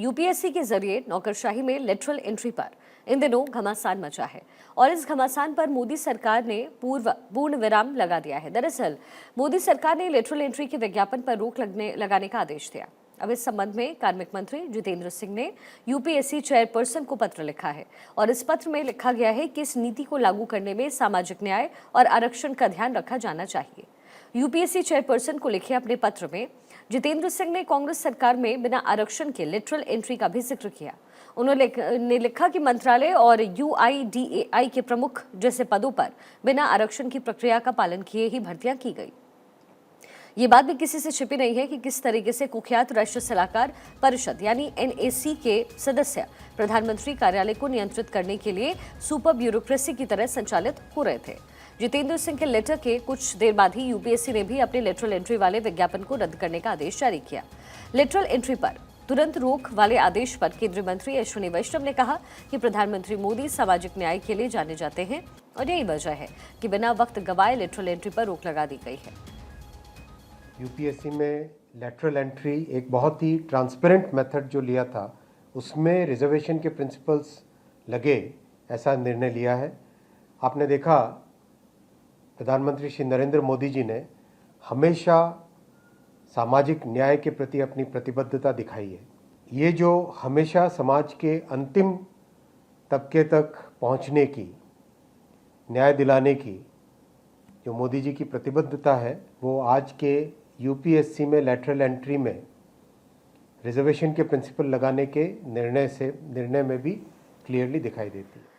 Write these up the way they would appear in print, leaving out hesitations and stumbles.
UPSC के जरिए नौकरशाही में लेटरल एंट्री पर इन दिनों घमासान मचा है और इस घमासान पर मोदी सरकार ने पूर्ण विराम लगा दिया है। दरअसल मोदी सरकार ने लेटरल एंट्री के विज्ञापन पर रोक लगाने का आदेश दिया। अब इस संबंध में कार्मिक मंत्री जितेंद्र सिंह ने यूपीएससी चेयरपर्सन को पत्र लिखा है और इस पत्र में लिखा गया है कि इस नीति को लागू करने में सामाजिक न्याय और आरक्षण का ध्यान रखा जाना चाहिए। यूपीएससी चेयरपर्सन को लिखे अपने पत्र में जितेंद्र सिंह ने कांग्रेस सरकार में बिना आरक्षण के लेटरल एंट्री का भी जिक्र किया। उन्होंने लिखा कि मंत्रालय और यूआईडीएआई के प्रमुख जैसे पदों पर बिना आरक्षण की प्रक्रिया का पालन किए ही भर्तियां की गई। ये बात भी किसी से छिपी नहीं है कि किस तरीके से कुख्यात राष्ट्रीय सलाहकार परिषद यानी एनएसी के सदस्य प्रधानमंत्री कार्यालय को नियंत्रित करने के लिए सुपर ब्यूरोक्रेसी की तरह संचालित हो रहे थे। जितेंद्र सिंह के लेटर के कुछ देर बाद ही यूपीएससी ने भी अपने लेटरल एंट्री वाले विज्ञापन को रद्द करने का आदेश जारी किया। लेटरल एंट्री पर तुरंत रोक वाले आदेश पर केंद्रीय मंत्री अश्विनी वैष्णव ने कहा कि प्रधानमंत्री मोदी सामाजिक न्याय के लिए जाने जाते हैं और यही वजह है कि बिना वक्त गवाए लेटरल एंट्री पर रोक लगा दी गई है। यूपीएससी में लेटरल एंट्री एक बहुत ही ट्रांसपेरेंट मेथड जो लिया था उसमें रिजर्वेशन के प्रिंसिपल्स लगे, ऐसा निर्णय लिया है। आपने देखा प्रधानमंत्री श्री नरेंद्र मोदी जी ने हमेशा सामाजिक न्याय के प्रति अपनी प्रतिबद्धता दिखाई है। ये जो हमेशा समाज के अंतिम तबके तक पहुंचने की, न्याय दिलाने की जो मोदी जी की प्रतिबद्धता है वो आज के यूपीएससी में लेटरल एंट्री में रिजर्वेशन के प्रिंसिपल लगाने के निर्णय में भी क्लियरली दिखाई देती है।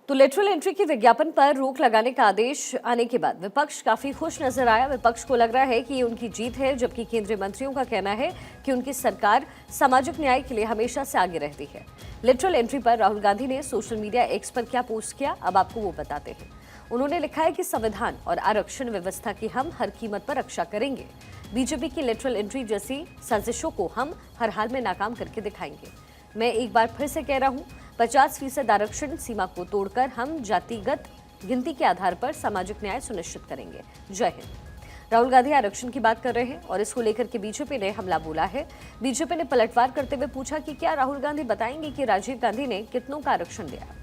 तो लेटरल एंट्री के विज्ञापन पर रोक लगाने का आदेश आने के बाद विपक्ष काफी खुश नजर आया। विपक्ष को लग रहा है कि ये उनकी जीत है, जबकि केंद्रीय मंत्रियों का कहना है कि उनकी सरकार सामाजिक न्याय के लिए हमेशा से आगे रहती है। लेटरल एंट्री पर राहुल गांधी ने सोशल मीडिया एक्स पर क्या पोस्ट किया, अब आपको वो बताते हैं। उन्होंने लिखा है कि संविधान और आरक्षण व्यवस्था की हम हर कीमत पर रक्षा करेंगे। बीजेपी की लेटरल एंट्री जैसी साजिशों को हम हर हाल में नाकाम करके दिखाएंगे। मैं एक बार फिर से कह रहा हूं, 50% आरक्षण सीमा को तोड़कर हम जातिगत गिनती के आधार पर सामाजिक न्याय सुनिश्चित करेंगे। जय हिंद। राहुल गांधी आरक्षण की बात कर रहे हैं और इसको लेकर के बीजेपी ने हमला बोला है। बीजेपी ने पलटवार करते हुए पूछा कि क्या राहुल गांधी बताएंगे कि राजीव गांधी ने कितनों का आरक्षण दिया।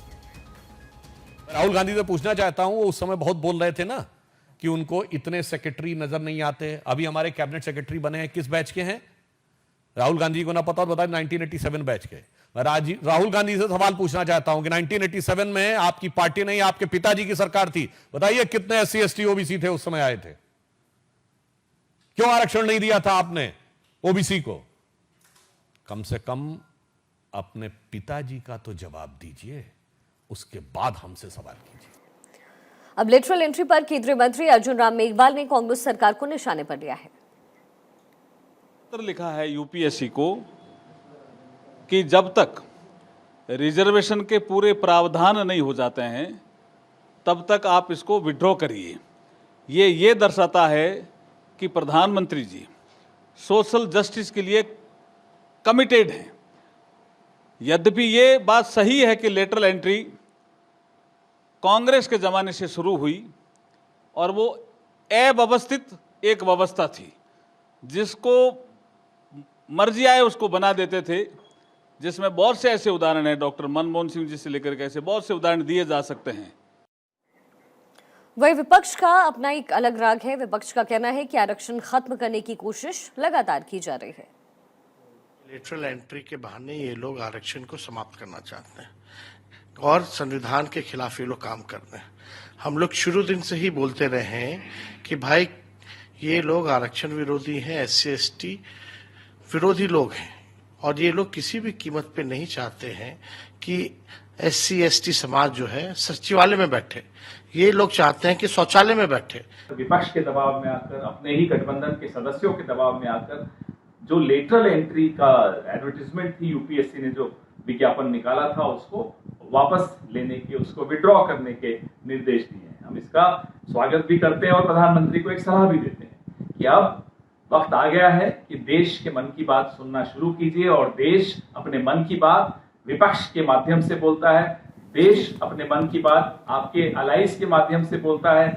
राहुल गांधी से पूछना चाहता हूं, वो उस समय बहुत बोल रहे थे ना कि उनको इतने सेक्रेटरी नजर नहीं आते। अभी हमारे कैबिनेट सेक्रेटरी बने हैं, किस बैच के हैं? राहुल गांधी को ना पता बताए 1987 बैच के। मैं राहुल गांधी से सवाल पूछना चाहता हूं कि 1987 में आपकी पार्टी नहीं, आपके पिताजी की सरकार थी, बताइए कितने एससी एसटी ओबीसी थे उस समय आए थे? क्यों आरक्षण नहीं दिया था आपने ओबीसी को? कम से कम अपने पिताजी का तो जवाब दीजिए, उसके बाद हमसे सवाल कीजिए। अब लेटरल एंट्री पर केंद्रीय मंत्री अर्जुन राम मेघवाल ने कांग्रेस सरकार को निशाने पर लिया है। लिखा है यूपीएससी को कि जब तक रिजर्वेशन के पूरे प्रावधान नहीं हो जाते हैं तब तक आप इसको विड्रॉ करिए। ये दर्शाता है कि प्रधानमंत्री जी सोशल जस्टिस के लिए कमिटेड हैं। यद्यपि ये बात सही है कि लेटरल एंट्री कांग्रेस के ज़माने से शुरू हुई और वो अव्यवस्थित एक व्यवस्था थी, जिसको मर्जी आए उसको बना देते थे, जिसमें बहुत से ऐसे उदाहरण हैं, डॉक्टर मनमोहन सिंह जी से लेकर के ऐसे बहुत से उदाहरण दिए जा सकते हैं। वही विपक्ष का अपना एक अलग राग है। विपक्ष का कहना है कि आरक्षण खत्म करने की कोशिश लगातार की जा रही है। लेटरल एंट्री के बहाने ये लोग आरक्षण को समाप्त करना चाहते हैं और संविधान के खिलाफ ये लोग काम कर रहे हैं। हम लोग शुरू दिन से ही बोलते रहे हैं कि भाई ये लोग आरक्षण विरोधी हैं, एससी एसटी विरोधी लोग हैं और ये लोग किसी भी कीमत पे नहीं चाहते हैं कि एससी एसटी समाज जो है सचिवालय में बैठे। ये लोग चाहते हैं कि शौचालय में बैठे। विपक्ष के दबाव में आकर, अपने ही गठबंधन के सदस्यों के दबाव में आकर जो लेटरल एंट्री का एडवर्टीजमेंट थी, यूपीएससी ने जो विज्ञापन निकाला था, उसको वापस लेने के, उसको विड्रॉ करने के निर्देश दिए हैं। हम इसका स्वागत भी करते हैं और प्रधानमंत्री को एक सलाह भी देते हैं कि अब वक्त आ गया है कि देश के मन की बात सुनना शुरू कीजिए। और देश अपने मन की बात विपक्ष के माध्यम से बोलता है, देश अपने मन की बात आपके अलाइज के माध्यम से बोलता है।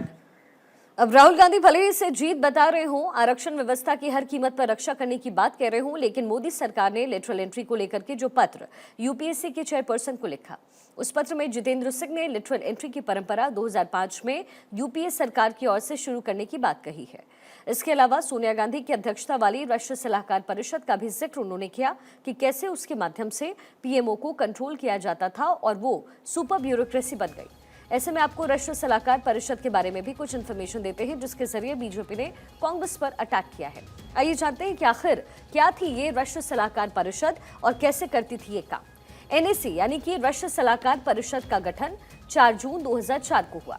अब राहुल गांधी भले ही इसे जीत बता रहे हों, आरक्षण व्यवस्था की हर कीमत पर रक्षा करने की बात कह रहे हों, लेकिन मोदी सरकार ने लेटरल एंट्री को लेकर के जो पत्र यूपीएससी के चेयरपर्सन को लिखा, उस पत्र में जितेंद्र सिंह ने लेटरल एंट्री की परंपरा 2005 में यूपीए सरकार की ओर से शुरू करने की बात कही है। इसके अलावा सोनिया गांधी की अध्यक्षता वाली राष्ट्रीय सलाहकार परिषद का भी जिक्र उन्होंने किया कि कैसे उसके माध्यम से पीएमओ को कंट्रोल किया जाता था और वो सुपर ब्यूरोक्रेसी बन गई। ऐसे में आपको राष्ट्रीय सलाहकार परिषद के बारे में भी कुछ इन्फॉर्मेशन देते हैं, जिसके जरिए बीजेपी ने कांग्रेस पर अटैक किया है। आइए जानते हैं कि आखिर क्या थी ये राष्ट्रीय सलाहकार परिषद और कैसे करती थी ये काम। एनएसी यानी कि राष्ट्रीय सलाहकार परिषद का गठन 4 जून 2004 को हुआ।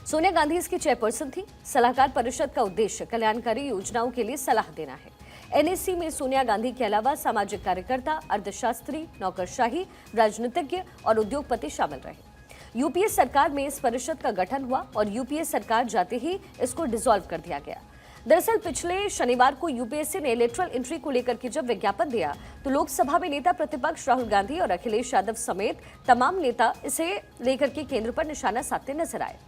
सोनिया गांधी इसकी चेयरपर्सन थी। सलाहकार परिषद का उद्देश्य कल्याणकारी योजनाओं के लिए सलाह देना है। एनएसी में सोनिया गांधी के अलावा सामाजिक कार्यकर्ता, अर्थशास्त्री, नौकरशाही, राजनीतिज्ञ और उद्योगपति शामिल रहे। यूपीए सरकार में इस परिषद का गठन हुआ और यूपीए सरकार जाते ही इसको डिसॉल्व कर दिया गया। दरअसल पिछले शनिवार को यूपीएससी ने लेटरल एंट्री को लेकर के जब विज्ञापन दिया तो लोकसभा में नेता प्रतिपक्ष राहुल गांधी और अखिलेश यादव समेत तमाम नेता इसे लेकर के केंद्र पर निशाना साधते नजर आए।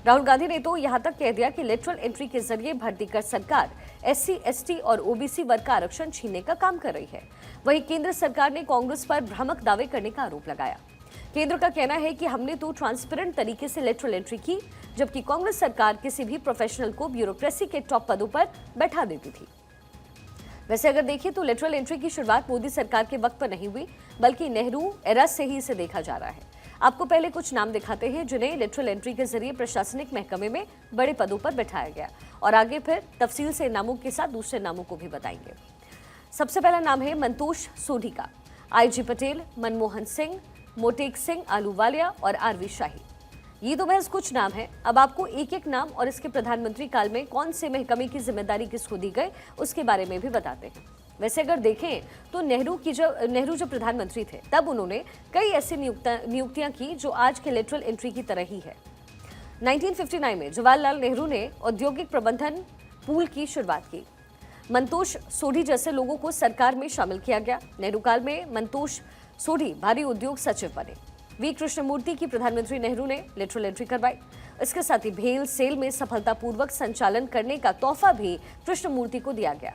राहुल गांधी ने तो यहां तक कह दिया कि लेटरल एंट्री के जरिए भर्ती कर सरकार एससी, एसटी और ओबीसी वर्ग का आरक्षण छीनने का काम कर रही है। वहीं केंद्र सरकार ने कांग्रेस पर भ्रामक दावे करने का आरोप लगाया। केंद्र का कहना है कि हमने तो ट्रांसपेरेंट तरीके से लेटरल एंट्री की, जबकि कांग्रेस सरकार किसी भी प्रोफेशनल को ब्यूरोक्रेसी के टॉप पदों पर बैठा देती थी। वैसे अगर देखें तो लेटरल एंट्री की शुरुआत मोदी सरकार के वक्त पर नहीं हुई, बल्कि नेहरू एरा से ही इसे देखा जा रहा है। आपको पहले कुछ नाम दिखाते हैं जिन्हें लेटरल एंट्री के जरिए प्रशासनिक महकमे में बड़े पदों पर बैठाया गया, और आगे फिर तफसील से नामों के साथ दूसरे नामों को भी बताएंगे। सबसे पहला नाम है मंतोष सोढी का। आईजी पटेल, मनमोहन सिंह, मोटेक सिंह आलूवालिया और आरवी शाही, ये तो महज कुछ नाम है। अब आपको एक एक नाम और इसके प्रधानमंत्री काल में कौन से महकमे की जिम्मेदारी किसको दी गई उसके बारे में भी बताते हैं। वैसे अगर देखें तो नेहरू जब प्रधानमंत्री थे तब उन्होंने कई ऐसी नियुक्तियां की जो आज के लेटरल एंट्री की तरह ही है। 1959 में जवाहरलाल नेहरू ने औद्योगिक प्रबंधन पूल की शुरुआत की। मंतोष सोढी जैसे लोगों को सरकार में शामिल किया गया। नेहरू काल में मंतोष सोढी भारी उद्योग सचिव बने। वी कृष्णमूर्ति की प्रधानमंत्री नेहरू ने लेटरल एंट्री करवाई। इसके साथ ही भेल सेल में सफलतापूर्वक संचालन करने का तोहफा भी कृष्णमूर्ति को दिया गया।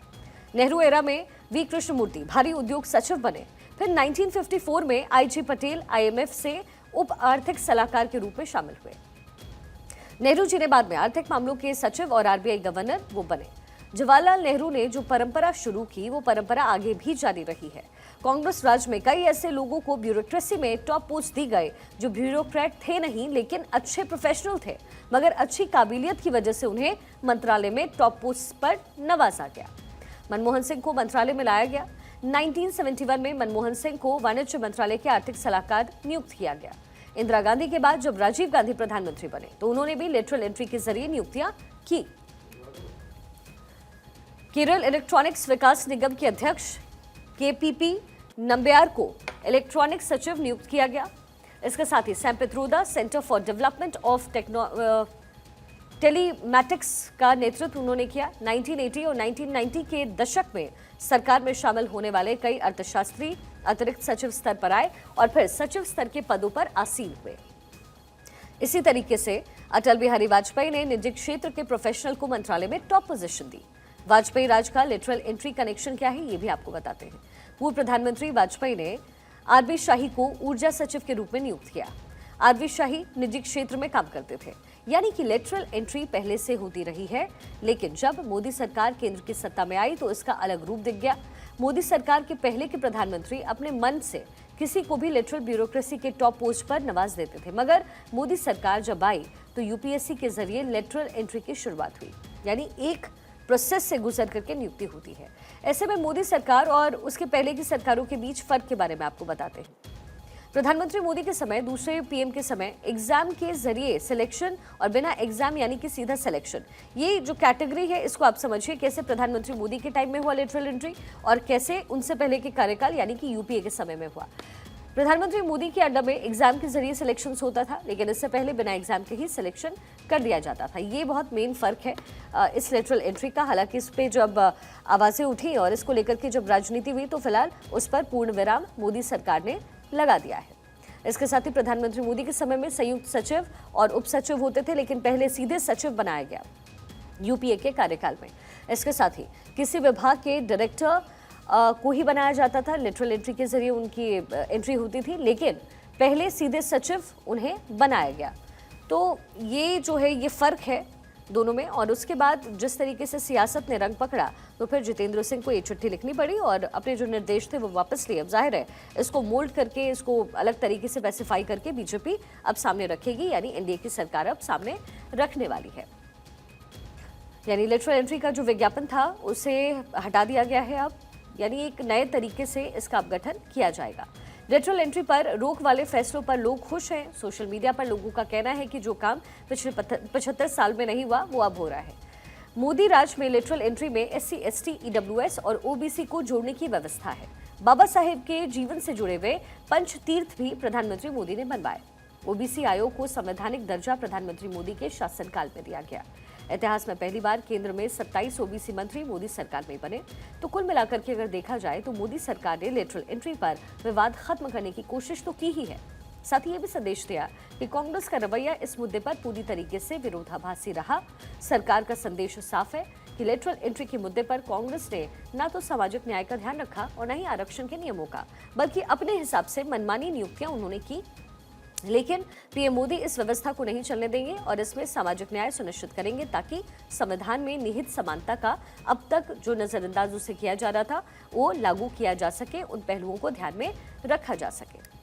नेहरू एरा में वी कृष्णमूर्ति भारी उद्योग सचिव बने। फिर 1954 में आईजी पटेल आईएमएफ से उप आर्थिक सलाहकार के रूप में शामिल हुए। नेहरू जी ने बाद में आर्थिक मामलों के सचिव और आरबीआई गवर्नर वो बने। जवाहरलाल नेहरू ने जो परंपरा शुरू की वो परंपरा आगे भी जारी रही है। कांग्रेस राज में कई ऐसे लोगों को ब्यूरोक्रेसी में टॉप पोस्ट दी गए जो ब्यूरोक्रेट थे नहीं, लेकिन अच्छे प्रोफेशनल थे, मगर अच्छी काबिलियत की वजह से उन्हें मंत्रालय में टॉप पोस्ट पर नवाजा गया। मनमोहन सिंह को मंत्रालय में लाया गया। 1971 में मनमोहन सिंह को वाणिज्य मंत्रालय के आर्थिक सलाहकार नियुक्त किया गया। इंदिरा गांधी के बाद जब राजीव गांधी प्रधानमंत्री बने तो उन्होंने भी लेटरल एंट्री के जरिए नियुक्तियां की। केरल इलेक्ट्रॉनिक्स विकास निगम के अध्यक्ष केपीपी नंबियार को इलेक्ट्रॉनिक सचिव नियुक्त किया गया। इसके साथ ही Sam Pitroda centre for development of telematics का नेतृत्व उन्होंने किया। 1980 और 1990 के दशक में सरकार में शामिल होने वाले कई अर्थशास्त्री अतिरिक्त सचिव स्तर पर आए और फिर सचिव स्तर के पदों पर आसीन हुए। इसी तरीके से अटल बिहारी वाजपेयी ने निजी क्षेत्र के प्रोफेशनल को मंत्रालय में टॉप पोजीशन दी। वाजपेयी राज का लेटरल एंट्री कनेक्शन क्या है ये भी आपको बताते हैं। पूर्व प्रधानमंत्री वाजपेयी ने आरबी शाही को ऊर्जा सचिव के रूप में नियुक्त किया। आरबी शाही निजी क्षेत्र में काम करते थे, यानी कि लेटरल एंट्री पहले से होती रही है, लेकिन जब मोदी सरकार केंद्र की सत्ता में आई तो इसका अलग रूप दिख गया। मोदी सरकार के पहले के प्रधानमंत्री अपने मन से किसी को भी लेटरल ब्यूरोक्रेसी के टॉप पोस्ट पर नवाज देते थे, मगर मोदी सरकार जब आई तो यूपीएससी के जरिए लेटरल एंट्री की शुरुआत हुई, यानी एक प्रोसेस से गुजर करके नियुक्ति होती है। ऐसे में मोदी सरकार और उसके पहले की सरकारों के बीच फर्क के बारे में आपको बताते हैं। प्रधानमंत्री मोदी के समय, दूसरे पीएम के समय एग्जाम के जरिए सिलेक्शन और बिना एग्जाम यानी कि सीधा सिलेक्शन, ये जो कैटेगरी है इसको आप समझिए कैसे प्रधानमंत्री मोदी के टाइम में हुआ लेटरल एंट्री और कैसे उनसे पहले के कार्यकाल यानी कि यूपीए के समय में हुआ। प्रधानमंत्री मोदी के अंडर में एग्जाम के जरिए सिलेक्शन होता था, लेकिन इससे पहले बिना एग्जाम के ही सिलेक्शन कर दिया जाता था। ये बहुत मेन फर्क है इस लेटरल एंट्री का। हालांकि इस पे जब आवाजें उठी और इसको लेकर के जब राजनीति हुई तो फिलहाल उस पर पूर्ण विराम मोदी सरकार ने लगा दिया है। इसके साथ ही प्रधानमंत्री मोदी के समय में संयुक्त सचिव और उप सचिव होते थे, लेकिन पहले सीधे सचिव बनाया गया यूपीए के कार्यकाल में। इसके साथ ही किसी विभाग के डायरेक्टर को ही बनाया जाता था, लेटरल एंट्री के जरिए उनकी एंट्री होती थी, लेकिन पहले सीधे सचिव उन्हें बनाया गया। तो ये जो है ये फर्क है दोनों में। और उसके बाद जिस तरीके से सियासत ने रंग पकड़ा तो फिर जितेंद्र सिंह को ये चिट्ठी लिखनी पड़ी और अपने जो निर्देश थे वो वापस लिए। अब जाहिर है इसको मोल्ड करके, इसको अलग तरीके से स्पेसिफाई करके बीजेपी अब सामने रखेगी, यानी एनडीए की सरकार अब सामने रखने वाली है। यानी लेटरल एंट्री का जो विज्ञापन था उसे हटा दिया गया है अब, यानी एक नए तरीके से इसका अब गठन किया जाएगा। लेटरल एंट्री पर रोक वाले फैसलों पर लोग खुश हैं। सोशल मीडिया पर लोगों का कहना है कि जो काम पिछले 75 साल में नहीं हुआ वो अब हो रहा है। मोदी राज में लेटरल एंट्री में SC, ST, EWS और OBC को जोड़ने की व्यवस्था है। बाबा साहेब के जीवन से जुड़े हुए पंच तीर्थ भी प्रधानमंत्री मोदी ने बनवाए। OBC आयोग को संवैधानिक दर्जा प्रधानमंत्री मोदी के शासनकाल में दिया गया। इतिहास में पहली बार केंद्र में 27 OBC मंत्री मोदी सरकार में बने। तो कुल मिलाकर के अगर देखा जाए तो मोदी सरकार ने लेटरल एंट्री पर विवाद खत्म करने की कोशिश तो की ही है, साथ ही ये भी संदेश दिया कि कांग्रेस का रवैया इस मुद्दे पर पूरी तरीके से विरोधाभासी रहा। सरकार का संदेश साफ है कि लेटरल एंट्री के मुद्दे पर कांग्रेस ने न तो सामाजिक न्याय का ध्यान रखा और न ही आरक्षण के नियमों का, बल्कि अपने हिसाब से मनमानी नियुक्तियां उन्होंने की। लेकिन पीएम मोदी इस व्यवस्था को नहीं चलने देंगे और इसमें सामाजिक न्याय सुनिश्चित करेंगे ताकि संविधान में निहित समानता का अब तक जो नजरअंदाज उसे किया जा रहा था वो लागू किया जा सके, उन पहलुओं को ध्यान में रखा जा सके।